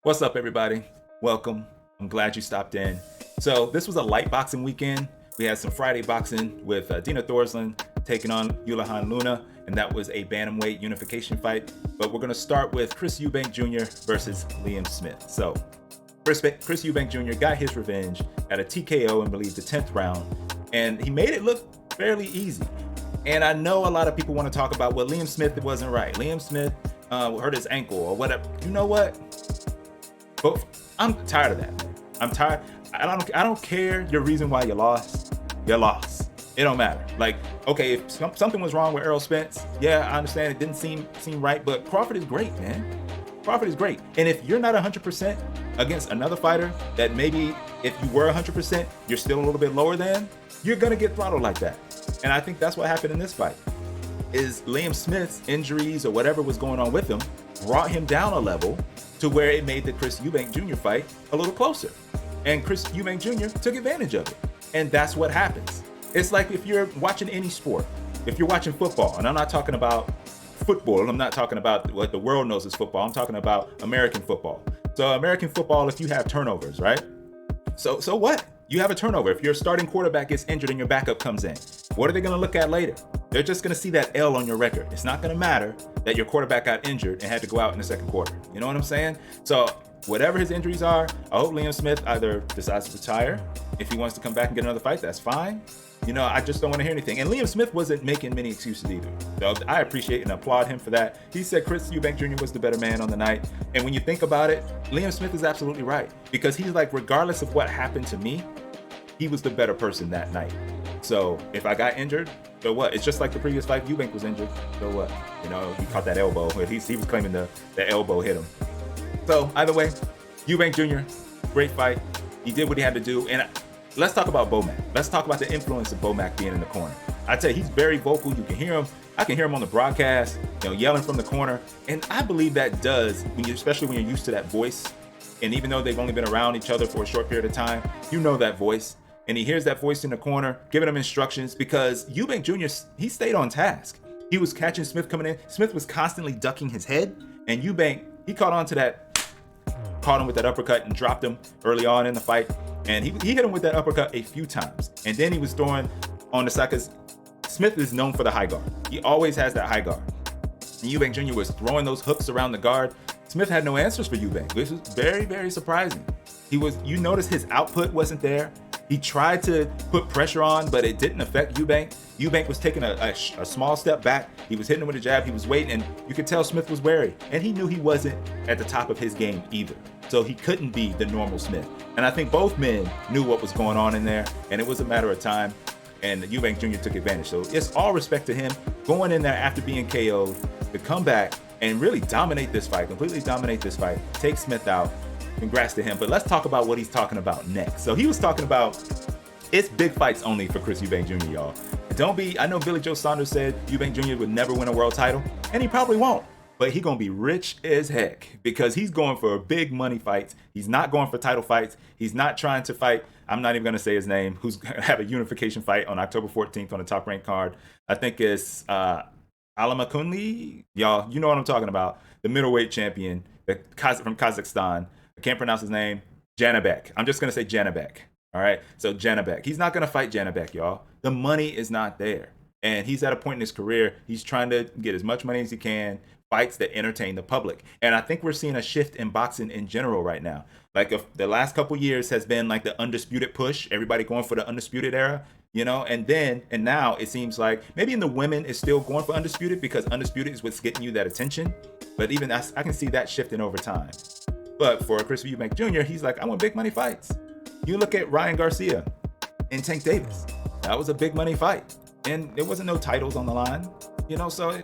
What's up, everybody? Welcome. I'm glad you stopped in. So this was a light boxing weekend. We had some Friday boxing with Dina Thorslund taking on Yulihan Luna, and that was a Bantamweight unification fight. But we're going to start with Chris Eubank Jr. versus Liam Smith. So Chris Eubank Jr. got his revenge at a TKO in, I believe, the 10th round, and he made it look fairly easy. And I know a lot of people want to talk about, well, Liam Smith, it wasn't right. Liam Smith hurt his ankle or whatever. You know what? But I'm tired of that. I'm tired. I don't care your reason why you lost. You lost. It don't matter. Like, okay, if something was wrong with Errol Spence, yeah, I understand it didn't seem right, but Crawford is great, man. Crawford is great. And if you're not 100% against another fighter that maybe if you were 100%, you're still a little bit lower than, you're gonna get throttled like that. And I think that's what happened in this fight. Is Liam Smith's injuries or whatever was going on with him brought him down a level to where it made the Chris Eubank Jr. fight a little closer. And Chris Eubank Jr. took advantage of it. And that's what happens. It's like if you're watching any sport, if you're watching football, and I'm not talking about football, I'm not talking about what the world knows as football, I'm talking about American football. So American football, if you have turnovers, right? So what? You have a turnover. If your starting quarterback gets injured and your backup comes in, what are they going to look at later? They're just going to see that L on your record. It's not going to matter that your quarterback got injured and had to go out in the second quarter. You know what I'm saying? So whatever his injuries are, I hope Liam Smith either decides to retire. If he wants to come back and get another fight, that's fine. You know, I just don't want to hear anything. And Liam Smith wasn't making many excuses either. So I appreciate and applaud him for that. He said Chris Eubank Jr. was the better man on the night. And when you think about it, Liam Smith is absolutely right. Because he's like, regardless of what happened to me, he was the better person that night. So if I got injured, so what? It's just like the previous fight, Eubank was injured. So what? You know, he caught that elbow. He was claiming the elbow hit him. So either way, Eubank Jr., great fight. He did what he had to do. And let's talk about Bomac. Let's talk about the influence of Bomac being in the corner. I tell you, he's very vocal. You can hear him. I can hear him on the broadcast, yelling from the corner. And I believe that does, especially when you're used to that voice. And even though they've only been around each other for a short period of time, you know that voice. And he hears that voice in the corner, giving him instructions, because Eubank Jr., he stayed on task. He was catching Smith coming in. Smith was constantly ducking his head, and Eubank, he caught him with that uppercut and dropped him early on in the fight. And he hit him with that uppercut a few times. And then he was throwing on the side, because Smith is known for the high guard. He always has that high guard. And Eubank Jr. was throwing those hooks around the guard. Smith had no answers for Eubank, which was very, very surprising. You notice his output wasn't there. He tried to put pressure on, but it didn't affect Eubank. Eubank was taking a small step back. He was hitting him with a jab. He was waiting, and you could tell Smith was wary. And he knew he wasn't at the top of his game either. So he couldn't be the normal Smith. And I think both men knew what was going on in there, and it was a matter of time. And Eubank Jr. took advantage. So it's all respect to him going in there after being KO'd to come back and really dominate this fight, completely dominate this fight, take Smith out. Congrats to him. But let's talk about what he's talking about next. So he was talking about it's big fights only for Chris Eubank Jr., y'all. I know Billy Joe Saunders said Eubank Jr. would never win a world title, and he probably won't. But he's going to be rich as heck because he's going for big money fights. He's not going for title fights. He's not trying to fight, I'm not even going to say his name, who's going to have a unification fight on October 14th on the top ranked card. I think it's Alamakunli. Y'all, you know what I'm talking about. The middleweight champion from Kazakhstan. I can't pronounce his name. Janibek. I'm just going to say Janibek. All right. So Janibek. He's not going to fight Janibek, y'all. The money is not there. And he's at a point in his career, he's trying to get as much money as he can, fights that entertain the public. And I think we're seeing a shift in boxing in general right now. Like the last couple years has been like the undisputed push, everybody going for the undisputed era, and now it seems like maybe in the women it's still going for undisputed because undisputed is what's getting you that attention. But even I can see that shifting over time. But for Chris Eubank Jr., he's like, I want big money fights. You look at Ryan Garcia and Tank Davis. That was a big money fight. And there wasn't no titles on the line. So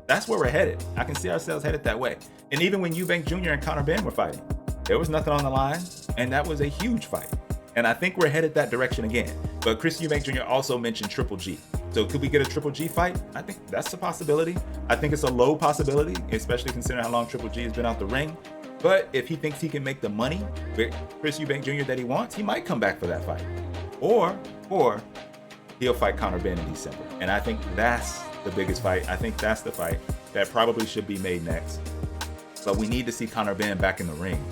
that's where we're headed. I can see ourselves headed that way. And even when Eubank Jr. and Conor Benn were fighting, there was nothing on the line. And that was a huge fight. And I think we're headed that direction again. But Chris Eubank Jr. also mentioned Triple G. So could we get a Triple G fight? I think that's a possibility. I think it's a low possibility, especially considering how long Triple G has been out the ring. But if he thinks he can make the money with Chris Eubank Jr. that he wants, he might come back for that fight. Or he'll fight Conor Benn in December. And I think that's the biggest fight. I think that's the fight that probably should be made next. But we need to see Conor Benn back in the ring.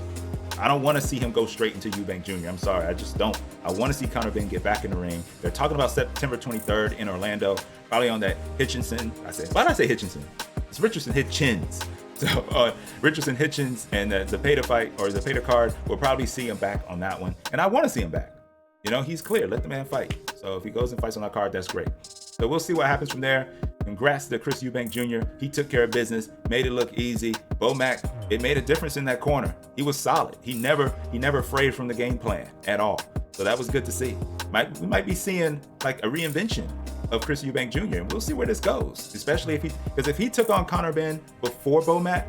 I don't want to see him go straight into Eubank Jr. I'm sorry, I just don't. I want to see Conor Benn get back in the ring. They're talking about September 23rd in Orlando, probably on that Hitchinson. Why did I say Hitchinson? It's Richardson Hitchins. So Richardson Hitchins and the Zepeda fight, or the Zepeda card, we'll probably see him back on that one. And I want to see him back. You know, he's clear. Let the man fight. So if he goes and fights on that card, that's great. So we'll see what happens from there. Congrats to Chris Eubank Jr. He took care of business, made it look easy. Bomac, it made a difference in that corner. He was solid. He never frayed from the game plan at all. So that was good to see. We might be seeing like a reinvention of Chris Eubank Jr. And we'll see where this goes, especially if he took on Conor Benn before Bomac,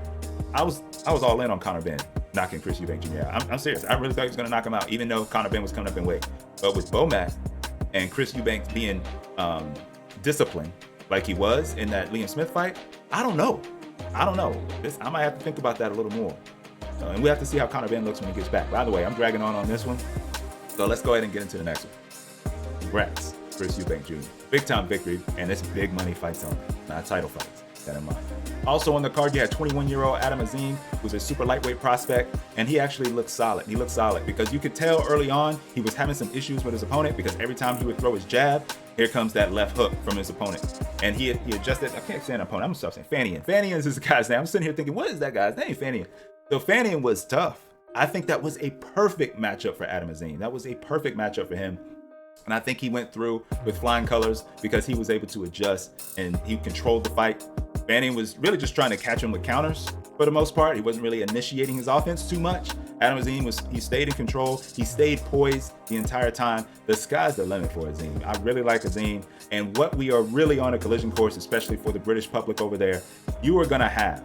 I was all in on Conor Benn knocking Chris Eubank Jr. out. I'm serious. I really thought he was going to knock him out, even though Conor Benn was coming up in weight. But with Bomac and Chris Eubank being disciplined like he was in that Liam Smith fight, I don't know. I might have to think about that a little more. And we have to see how Conor Benn looks when he gets back. By the way, I'm dragging on this one. So let's go ahead and get into the next one. Congrats, Chris Eubank Jr. Big time victory, and it's big money fights on, not title fights. That in mind. Also on the card, you had 21-year-old Adam Azim, who's a super lightweight prospect, and he actually looked solid. He looked solid because you could tell early on he was having some issues with his opponent, because every time he would throw his jab, here comes that left hook from his opponent. And he adjusted, I can't say an opponent, I'm gonna stop saying Fanian. Fanian is the guy's name. I'm sitting here thinking, what is that guy's name? Fanian. So Fanian was tough. I think that was a perfect matchup for Adam Azim. That was a perfect matchup for him. And I think he went through with flying colors because he was able to adjust and he controlled the fight. Fanian was really just trying to catch him with counters for the most part. He wasn't really initiating his offense too much. Adam Azim he stayed in control. He stayed poised the entire time. The sky's the limit for Azim. I really like Azim. And what we are really on a collision course, especially for the British public over there, you are gonna have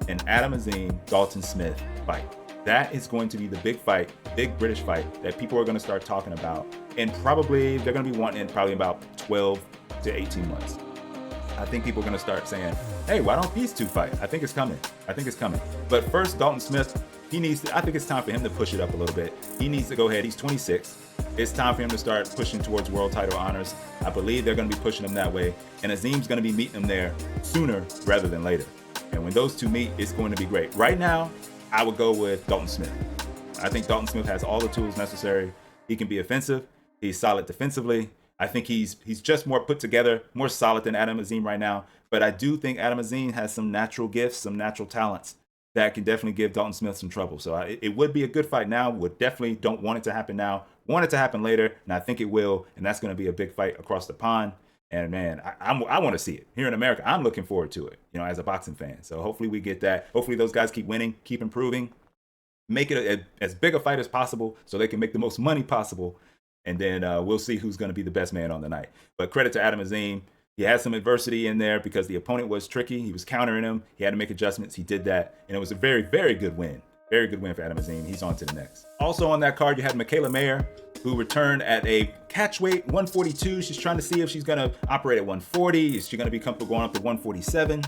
an Adam Azim, Dalton Smith fight. That is going to be the big fight, big British fight that people are going to start talking about. And probably they're going to be wanting it probably about 12 to 18 months. I think people are going to start saying, hey, why don't these two fight? I think it's coming. But first, Dalton Smith, I think it's time for him to push it up a little bit. He needs to go ahead. He's 26. It's time for him to start pushing towards world title honors. I believe they're going to be pushing him that way. And Azim's going to be meeting him there sooner rather than later. And when those two meet, it's going to be great. Right now, I would go with Dalton Smith. I think Dalton Smith has all the tools necessary. He can be offensive. He's solid defensively. I think he's just more put together, more solid than Adam Azim right now. But I do think Adam Azim has some natural gifts, some natural talents that can definitely give Dalton Smith some trouble. So it would be a good fight now. Would definitely don't want it to happen now. Want it to happen later, and I think it will. And that's going to be a big fight across the pond. And man, I want to see it here in America. I'm looking forward to it, as a boxing fan. So hopefully we get that. Hopefully those guys keep winning, keep improving, make it as big a fight as possible so they can make the most money possible. And then we'll see who's going to be the best man on the night. But credit to Adam Azim. He had some adversity in there because the opponent was tricky. He was countering him. He had to make adjustments. He did that. And it was a very, very good win. Very good win for Adam Azim. He's on to the next. Also on that card, you had Mikaela Mayer, who returned at a catch weight 142. She's trying to see if she's going to operate at 140. Is she going to be comfortable going up to 147?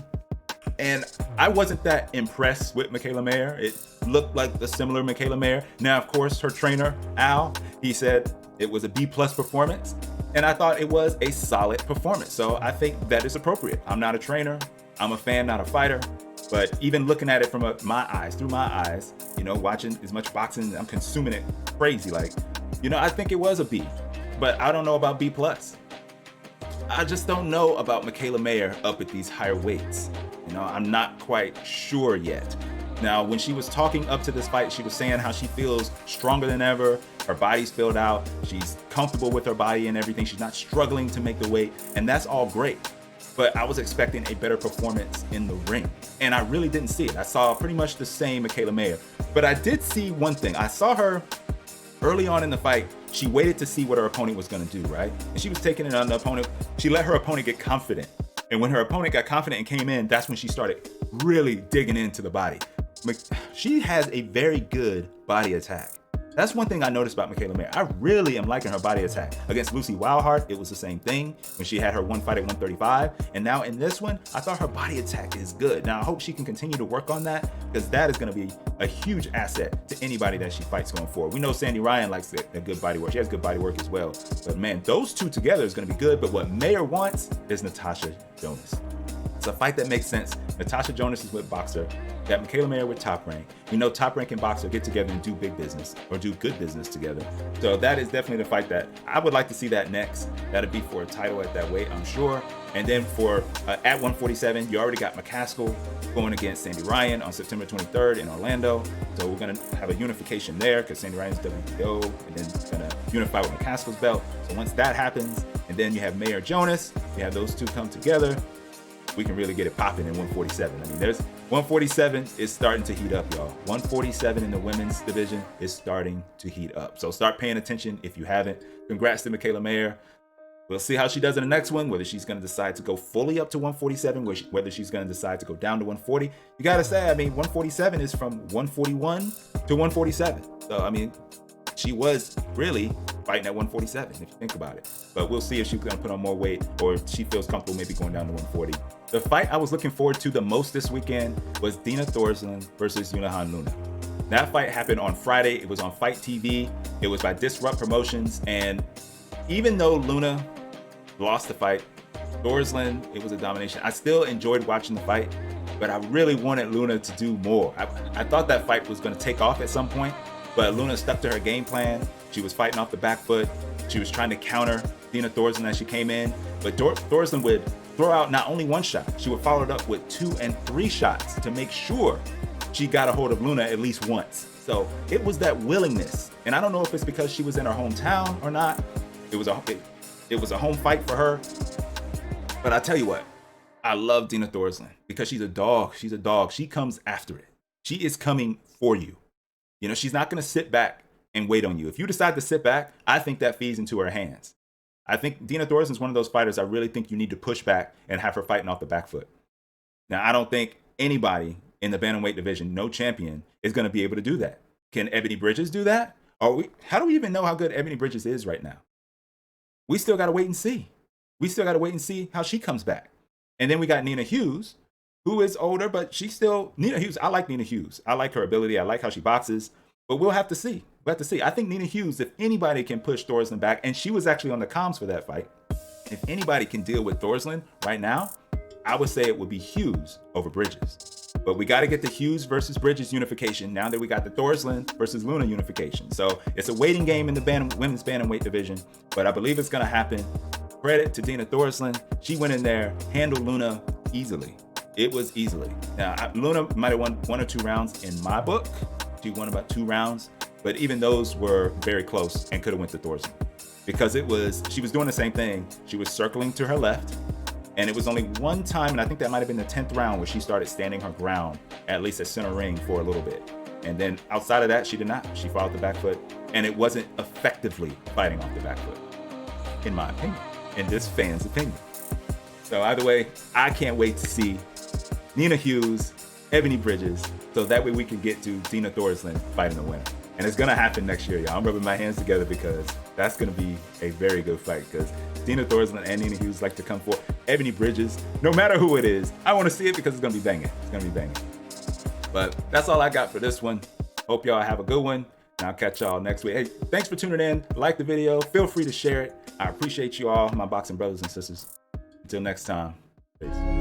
And I wasn't that impressed with Mikaela Mayer. It looked like a similar Mikaela Mayer. Now, of course, her trainer, Al, he said it was a B+ performance. And I thought it was a solid performance. So I think that is appropriate. I'm not a trainer. I'm a fan, not a fighter. But even looking at it from through my eyes, watching as much boxing, I'm consuming it crazy. I think it was a B, but I don't know about B+. I just don't know about Mikaela Mayer up at these higher weights. I'm not quite sure yet. Now, when she was talking up to this fight, she was saying how she feels stronger than ever. Her body's filled out. She's comfortable with her body and everything. She's not struggling to make the weight, and that's all great. But I was expecting a better performance in the ring, and I really didn't see it. I saw pretty much the same Mikaela Mayer, but I did see one thing. I saw her early on in the fight. She waited to see what her opponent was going to do, right? And she was taking it on the opponent. She let her opponent get confident, and when her opponent got confident and came in, that's when she started really digging into the body. She has a very good body attack. That's one thing I noticed about Mikaela Mayer. I really am liking her body attack. Against Lucy Wildheart, it was the same thing when she had her one fight at 135. And now in this one, I thought her body attack is good. Now I hope she can continue to work on that, because that is going to be a huge asset to anybody that she fights going forward. We know Sandy Ryan likes a good body work. She has good body work as well. But man, those two together is going to be good. But what Mayer wants is Natasha Jonas. It's a fight that makes sense. Natasha Jonas is with Boxer. You got Mikaela Mayer with Top Rank. You know Top Rank and Boxer get together and do big business, or do good business together. So that is definitely the fight that I would like to see that next. That'd be for a title at that weight, I'm sure. And then for at 147, you already got McCaskill going against Sandy Ryan on September 23rd in Orlando. So we're gonna have a unification there because Sandy Ryan's WBO, and then it's gonna unify with McCaskill's belt. So once that happens, and then you have Mayer Jonas, you have those two come together, we can really get it popping in 147. I mean, there's 147 is starting to heat up, y'all. 147 in the women's division is starting to heat up. So start paying attention if you haven't. Congrats to Mikaela Mayer. We'll see how she does in the next one, whether she's going to decide to go fully up to 147, whether she's going to decide to go down to 140. You got to say, I mean, 147 is from 141 to 147. So, I mean, she was really fighting at 147, if you think about it. But we'll see if she's going to put on more weight, or if she feels comfortable maybe going down to 140. The fight I was looking forward to the most this weekend was Dina Thorslund versus Yulihan Luna. That fight happened on Friday. It was on Fight TV. It was by Disrupt Promotions. And even though Luna lost the fight, Thorslund, it was a domination. I still enjoyed watching the fight, but I really wanted Luna to do more. I thought that fight was going to take off at some point, but Luna stuck to her game plan. She was fighting off the back foot. She was trying to counter Dina Thorslund as she came in, but Thorslund would throw out not only one shot, she would follow it up with 2 and 3 shots to make sure she got a hold of Luna at least once. So it was that willingness. And I don't know if it's because she was in her hometown or not. It was a home fight for her. But I tell you what, I love Dina Thorslund because she's a dog. She's a dog. She comes after it. She is coming for you. You know, she's not going to sit back and wait on you. If you decide to sit back, I think that feeds into her hands. I think Dina Thorslund is one of those fighters I really think you need to push back and have her fighting off the back foot. Now, I don't think anybody in the bantamweight division, no champion, is going to be able to do that. Can Ebony Bridges do that? How do we even know how good Ebony Bridges is right now? We still got to wait and see. We still got to wait and see how she comes back. And then we got Nina Hughes, who is older, but she's still Nina Hughes. I like Nina Hughes. I like her ability. I like how she boxes, but we'll have to see. We'll have to see. I think Nina Hughes, if anybody can push Thorslund back, and she was actually on the comms for that fight, if anybody can deal with Thorslund right now, I would say it would be Hughes over Bridges. But we got to get the Hughes versus Bridges unification now that we got the Thorslund versus Luna unification. So it's a waiting game in the women's bantamweight division, but I believe it's going to happen. Credit to Dina Thorslund. She went in there, handled Luna easily. It was easily. Now, Luna might have won 1 or 2 rounds in my book. She won about 2 rounds, but even those were very close and could have went to Thorslund because she was doing the same thing. She was circling to her left, and it was only one time, and I think that might have been the 10th round, where she started standing her ground, at least at center ring, for a little bit. And then outside of that, she did not. She fought the back foot, and it wasn't effectively fighting off the back foot, in my opinion, in this fan's opinion. So either way, I can't wait to see Nina Hughes, Ebony Bridges, so that way we can get to Dina Thorslund fighting the winner. And it's going to happen next year, y'all. I'm rubbing my hands together because that's going to be a very good fight, because Dina Thorslund and Nina Hughes like to come for Ebony Bridges. No matter who it is, I want to see it because it's going to be banging. It's going to be banging. But that's all I got for this one. Hope y'all have a good one, and I'll catch y'all next week. Hey, thanks for tuning in. Like the video. Feel free to share it. I appreciate you all, my boxing brothers and sisters. Until next time, peace.